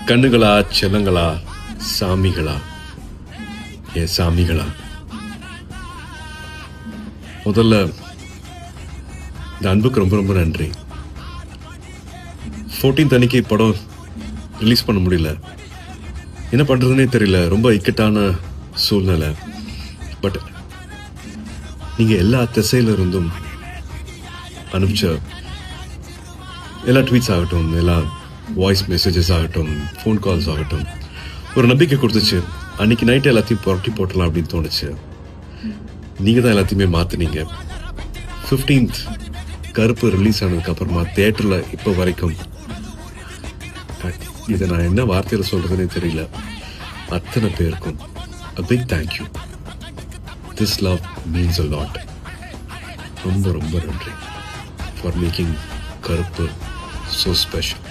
கண்ணுகளா, செல்லங்களா, சாமிகளா, என் சாமிகளா, முதல்ல இந்த அன்புக்கு ரொம்ப ரொம்ப நன்றி. 14th அன்னைக்கு படம் ரிலீஸ் பண்ண முடியல. என்ன பண்ணுறதுனே தெரியல. ரொம்ப இக்கட்டான சூழ்நிலை. பட் நீங்கள் எல்லா திசையில இருந்தும் அனுப்பிச்ச எல்லா ட்வீட்ஸ் ஆகட்டும், எல்லா வாய்ஸ் மெசேஜஸ் ஆகட்டும், ஃபோன் கால்ஸ் ஆகட்டும், ஒரு நம்பிக்கை கொடுத்துச்சு. அன்னைக்கு நைட்டு எல்லாத்தையும் புரட்டி போட்டலாம் அப்படின்னு தோணுச்சு. நீங்கள் தான் எல்லாத்தையுமே மாற்றினீங்க. 15th கருப்பு ரிலீஸ் ஆனதுக்கு அப்புறமா தியேட்டரில் இப்போ வரைக்கும் இதை நான் என்ன வார்த்தையில் சொல்கிறதுனே தெரியல. அத்தனை பேருக்கும் a big thank you. This love means a lot. ரொம்ப ரொம்ப நன்றி for making கருப்பு so special.